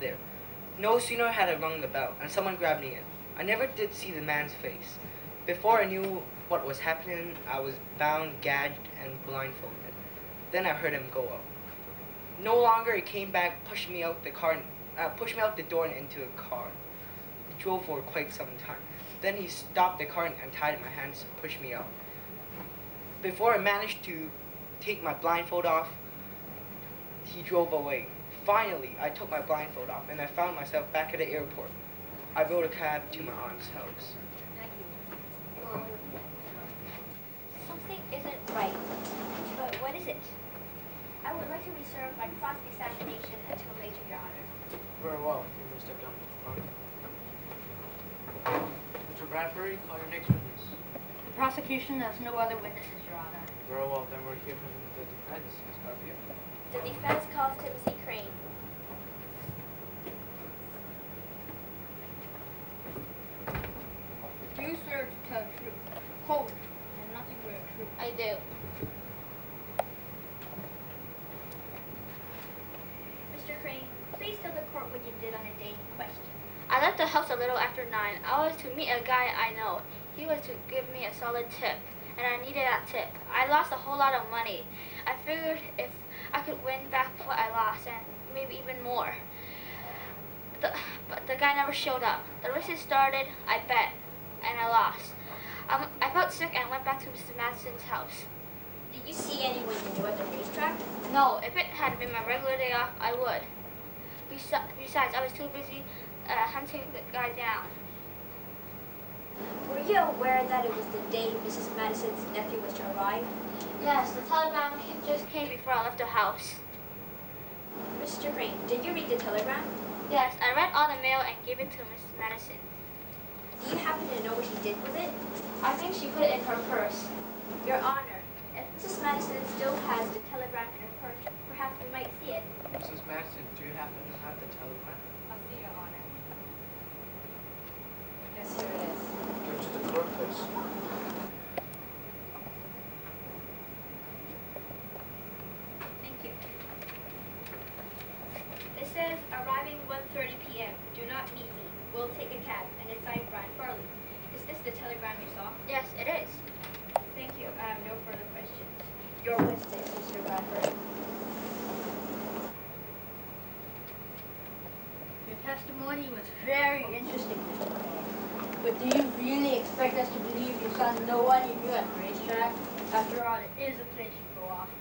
there. No sooner had I rung the bell, and someone grabbed me in. I never did see the man's face. Before I knew what was happening, I was bound, gagged, and blindfolded. Then I heard him go out. No longer he came back, pushed me out the door and into a car. He drove for quite some time. Then he stopped the car and tied my hands and pushed me out. Before I managed to take my blindfold off, he drove away. Finally, I took my blindfold off and I found myself back at the airport. I rode a cab to my aunt's house. Something isn't right. But what is it? I would like to reserve my cross-examination until later, Your Honor. Very well. You may step down, Mr. Parker. Mr. Bradbury, call your next witness. The prosecution has no other witnesses, Your Honor. Very well. Then we're here from the defense, Ms. Garfield. The defense calls Timothy Crane. Do you swear to tell the truth, whole truth, and nothing but the truth? I do. Mr. Crane, please tell the court what you did on the day in question. I left the house a little after 9. I was to meet a guy I know. He was to give me a solid tip, and I needed that tip. I lost a whole lot of money. I figured if I could win back what I lost, and maybe even more. But the guy never showed up. The races started, I bet, and I lost. I felt sick and went back to Mr. Madison's house. Did you see anyone you knew at the racetrack? No, if it had been my regular day off, I would. Besides, I was too busy hunting the guy down. Were you aware that it was the day Mrs. Madison's nephew was to arrive? Yes, the telegram just came before I left the house. Mr. Crane, did you read the telegram? Yes, I read all the mail and gave it to Mrs. Madison. Do you happen to know what she did with it? I think she put it in her purse. Your Honor, if Mrs. Madison still has the telegram in her purse, perhaps we might see it. Mrs. Madison, do you happen to have the telegram? I'll see, Your Honor. Yes, here it is. Give it to the clerk, please. Thank you. It says, arriving 1:30 p.m. Do not meet me. We'll take a cab. And it's signed Brian Farley. Is this the telegram you saw? Yes, it is. Thank you. I have no further questions. Your witness, Mr. Bradford. Your testimony was very interesting, Mr. Crane. But do you really expect us to believe you saw no one you knew at the racetrack? After all, it is a place you go often.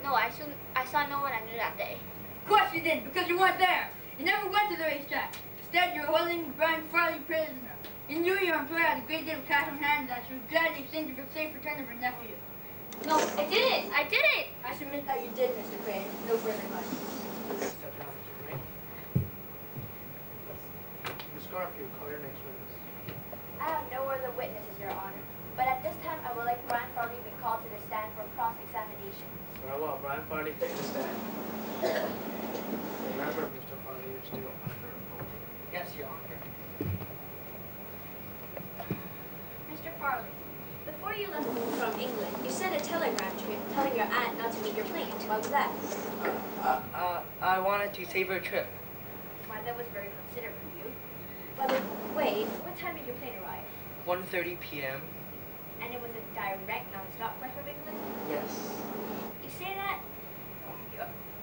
No, I saw no one I knew that day. Of course you didn't, because you weren't there. You never went to the racetrack. Instead, you're holding Brian Farley prisoner. You knew your employer had a great deal of cash on hand that you would gladly exchange for safe return of her nephew. No, I didn't. I didn't. I submit that you did, Mr. Crane. No further questions. Step down, Mr. Crane. Ms. Garfield, call your next witness. I have no other witnesses, Your Honor. But at this time, I would like Brian Farley to be called to the stand for cross-examination. Very well, Brian Farley, take the stand. Remember, Mr. Farley, you're still under oath. Yes, Your Honor. Mr. Farley, Before you left from England, you sent a telegram to him telling your aunt not to meet your plane. Why was that? I wanted to save her trip. why, that was very considerate of you. By the way, What time did your plane arrive? 1:30 p.m. And it was a direct, non-stop flight from England? Yes. You say that?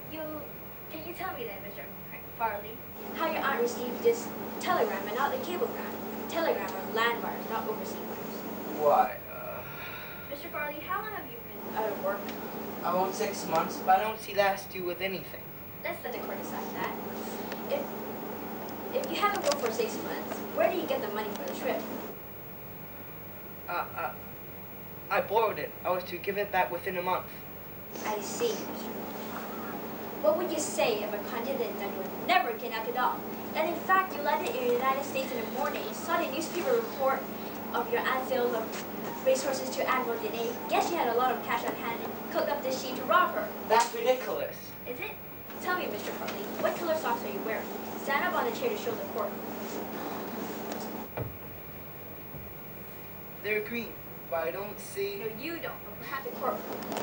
Can you tell me then, Mr. Farley? how your aunt received this telegram and not the cablegram. Telegram are land wires, not overseas wires. Why? Mr. Farley, how long have you been Out of work. About 6 months, but I don't see that has to do with anything. Let's let the court decide that. If you haven't worked for 6 months, where do you get the money for the trip? I borrowed it. I was to give it back within a month. I see, Mr. What would you say if a candidate that you would never kidnapped at all? And in fact, you landed in the United States in the morning, saw the newspaper report of your aunt's sales of racehorses to Admiral Dene. Guess you had a lot of cash on hand and cooked up this sheet to rob her. That's ridiculous. Is it? Tell me, Mr. Farley, what color socks are you wearing? Stand up on the chair to show the court. They're green, but I don't see. No, you don't, but perhaps the court.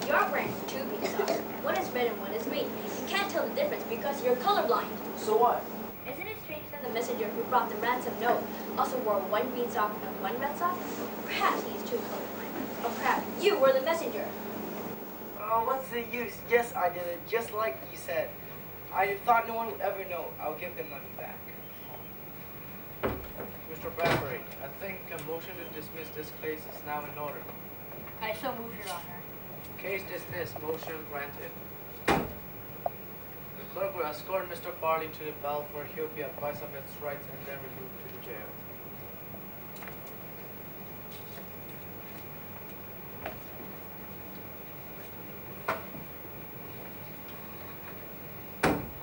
You're wearing two green socks. One is red and one is green. You can't tell the difference because you're colorblind. So what? Isn't it strange that the messenger who brought the ransom note also wore one green sock and one red sock? Perhaps he is too colorblind. Oh crap, you were the messenger. Oh, what's the use? Yes, I did it, just like you said. I thought no one would ever know. I'll give the money back. Mr. Bradbury, I think a motion to dismiss this case is now in order. I so move, Your Honor. Case dismissed, motion granted. The clerk will escort Mr. Farley to the bell where he'll be advised of his rights and then removed to the jail.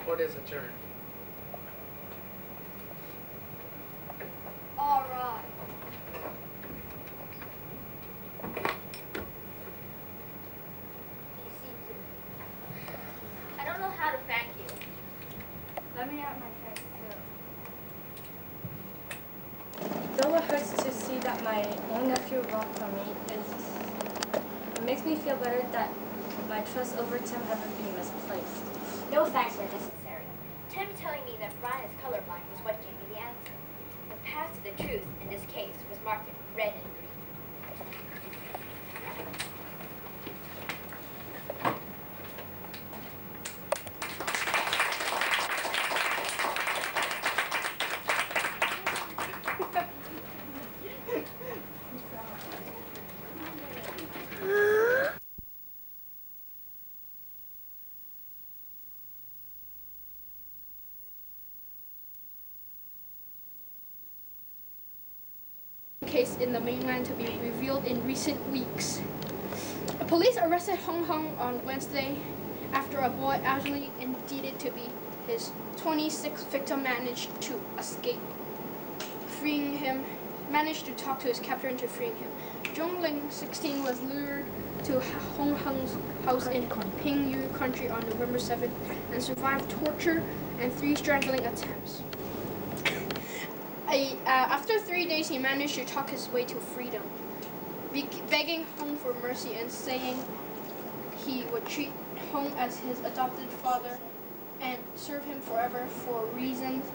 Court is adjourned. All right. Be seated. I don't know how to thank you. Let me have my text too. Though it hurts to see that my own nephew walked from me, it makes me feel better that my trust over Tim haven't been misplaced. No thanks are necessary. Tim telling me that Brian is colorblind was what gave me the answer. The path to the truth in this case was marked in red and green. Case in the mainland to be revealed in recent weeks. Police arrested Hong Hong on Wednesday after a boy allegedly intended to be his 26th victim managed to escape. Managed to talk to his captor into freeing him. Zhong Ling, 16, was lured to Hong Hong's house in Pingyu Country on November 7th and survived torture and 3 strangling attempts. After 3 days, he managed to talk his way to freedom, begging Hong for mercy and saying he would treat Hong as his adopted father and serve him forever for reasons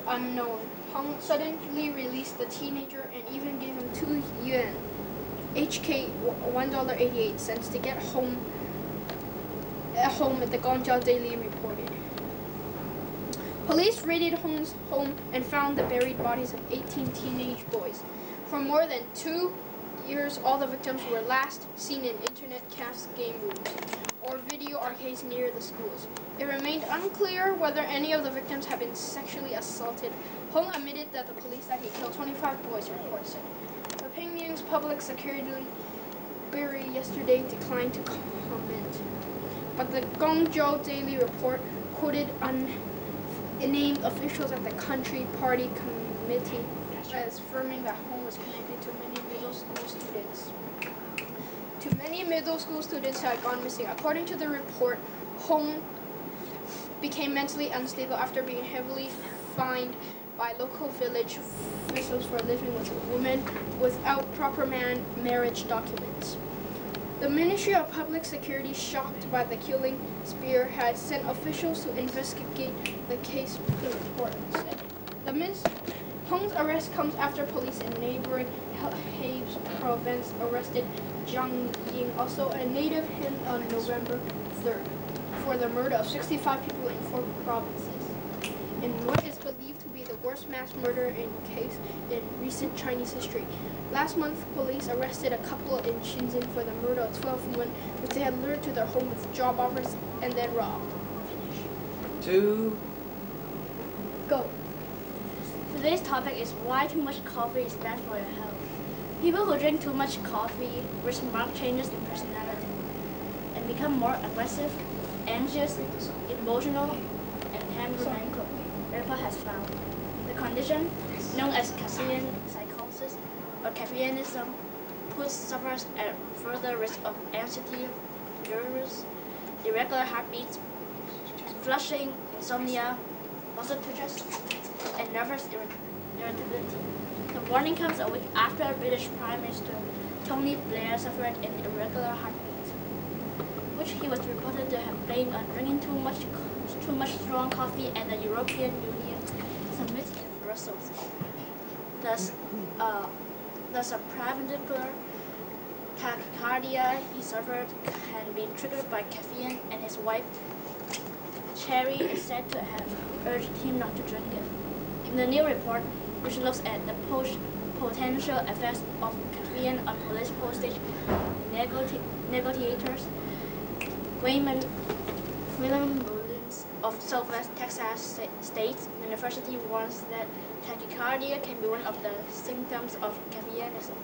unknown. Hong suddenly released the teenager and even gave him 2 yuan, HK $1.88, to get home at the Guangzhou Daily reported. Police raided Hong's home and found the buried bodies of 18 teenage boys. For more than 2 years, all the victims were last seen in internet cafes, game rooms, or video arcades near the schools. It remained unclear whether any of the victims had been sexually assaulted. Hong admitted that the police that he killed 25 boys, reports said. The Pingyang's public security bureau yesterday declined to comment. But the Guangzhou Daily report quoted unnamed officials at the country party committee as affirming that Hong was connected to many middle school students who had gone missing. According to the report, Hong became mentally unstable after being heavily fined by local village officials for living with a woman without proper marriage documents. The Ministry of Public Security, shocked by the killing spree, had sent officials to investigate the case, the report said. Hong's arrest comes after police in neighboring Hebei province arrested Zhang Ying, also a native Han, on November 3rd, for the murder of 65 people in 4 provinces, in what is believed to be the worst mass murder case in recent Chinese history. Last month, police arrested a couple in Shenzhen for the murder of 12 women, which they had lured to their home with job offers and then robbed. 2. Go. Today's topic is why too much coffee is bad for your health. People who drink too much coffee risk marked changes in personality and become more aggressive, anxious, emotional, and temperamental. The report has found the condition, known as caffeine psychosis or caffeineism, puts sufferers at further risk of anxiety, nervous, irregular heartbeats, flushing, insomnia, muscle twitches, and nervous irritability. The warning comes a week after British Prime Minister Tony Blair suffered an irregular heartbeat, which he was reported to have blamed on drinking too much too much strong coffee and the European Union submits in Brussels. Thus a particular tachycardia he suffered can be triggered by caffeine, and his wife, Cherry, is said to have urged him not to drink it. In the new report, which looks at the potential effects of caffeine on police postage negotiators, William Mullins of Southwest Texas State University warns that tachycardia can be one of the symptoms of caffeineism.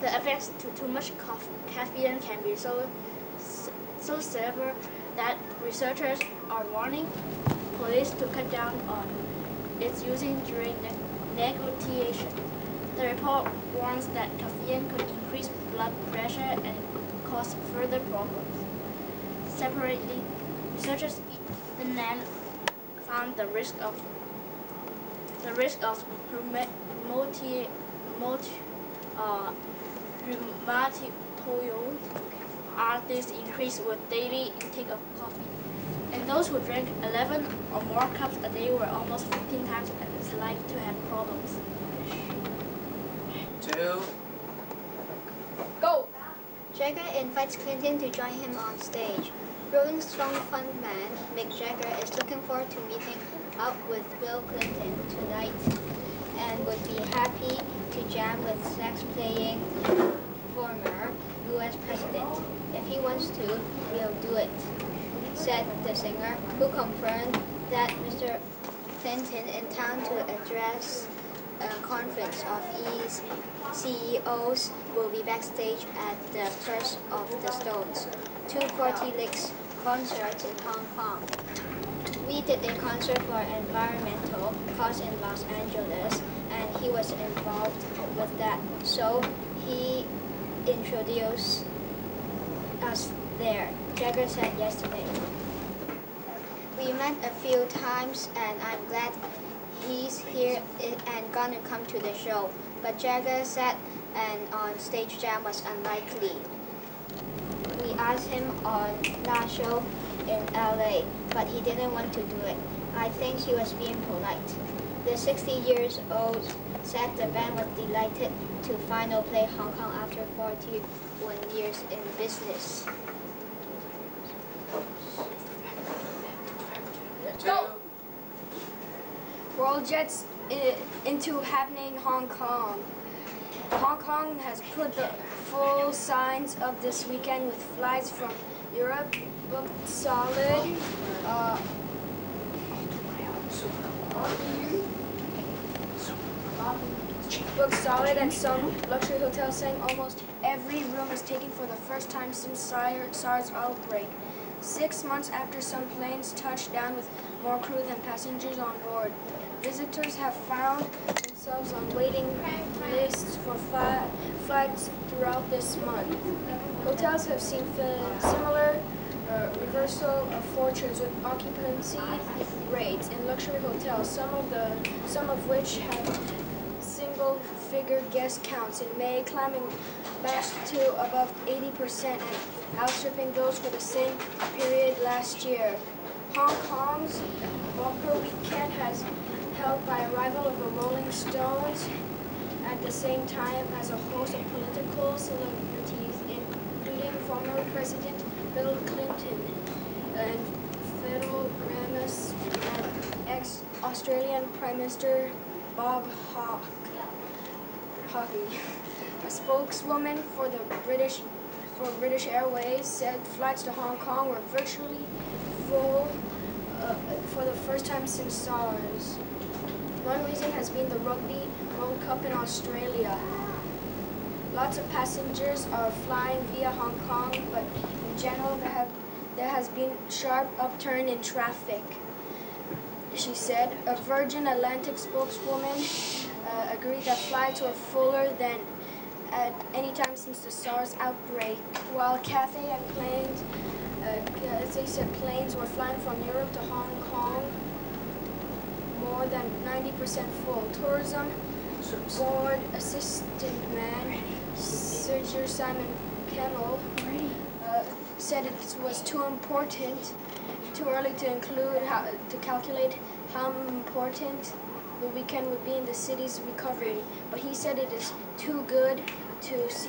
The effects to too much caffeine can be so severe that researchers are warning police to cut down on its using during negotiation. The report warns that caffeine could increase blood pressure and cause further problems. Separately, researchers then found the risk of rheumatoid arthritis increased with daily intake of coffee. And those who drank 11 or more cups a day were almost 15 times as likely to have problems. 2. Go! Jagger invites Clinton to join him on stage. Rolling Stone frontman Mick Jagger is looking forward to meeting up with Bill Clinton tonight and would be happy to jam with sax-playing former U.S. president. If he wants to, he'll do it, said the singer, who confirmed that Mr. Clinton in town to address a conference of CEOs will be backstage at the first of the Stones' 240 Licks concerts in Hong Kong. We did a concert for environmental cause in Los Angeles, and he was involved with that, so he introduced us there, Jagger said yesterday. We met a few times, and I'm glad he's here and gonna come to the show, but Jagger said an on-stage jam was unlikely. We asked him on last show in LA, but he didn't want to do it. I think he was being polite. The 60-year-old said the band was delighted to finally play Hong Kong after 41 years in business. Go! World Jets into happening Hong Kong. Hong Kong has put the full signs of this weekend with flights from Europe booked solid. Booked solid, and some luxury hotels saying almost every room is taken for the first time since SARS outbreak. 6 months after some planes touched down with more crew than passengers on board. Visitors have found themselves on waiting lists for flights throughout this month. Hotels have seen similar reversal of fortunes with occupancy rates in luxury hotels, some of which have single-figure guest counts in May, climbing back to above 80% and outstripping those for the same period last year. Hong Kong's bumper weekend has held by arrival of the Rolling Stones at the same time as a host of political celebrities, including former President Bill Clinton and federal Ramos and ex-Australian Prime Minister Bob Hawke. A spokeswoman for British Airways said flights to Hong Kong were virtually full for the first time since SARS. One reason has been the Rugby World Cup in Australia. Lots of passengers are flying via Hong Kong, but in general there has been sharp upturn in traffic, she said. A Virgin Atlantic spokeswoman agreed that flights were fuller than at any time since the SARS outbreak, while Cathay and planes, as they said, planes were flying from Europe to Hong Kong more than 90% full. Tourism Board Assistant Man Sir Simon Kennel said it was too important too early to calculate how important the weekend would be in the city's recovery, but he said it is too good to see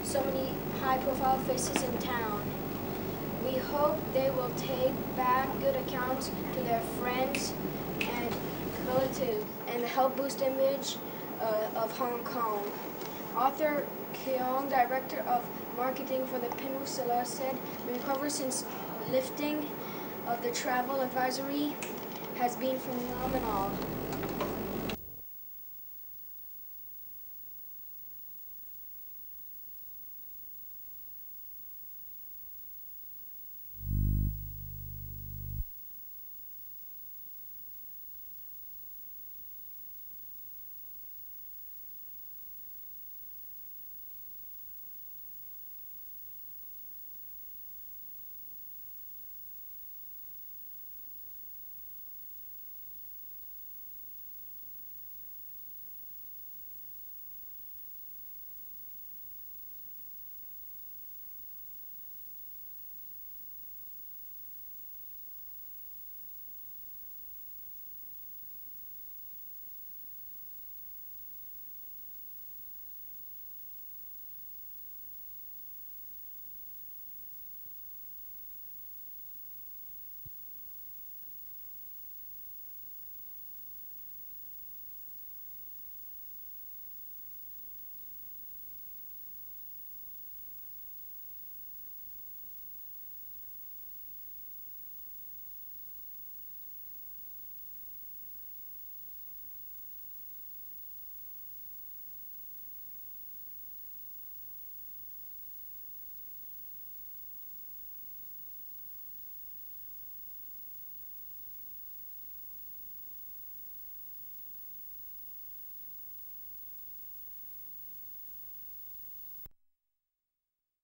so many high-profile faces in town. We hope they will take back good accounts to their friends and relatives and help boost the image of Hong Kong. Arthur Keong, director of marketing for the Peninsula, said the recovery since lifting of the travel advisory has been phenomenal.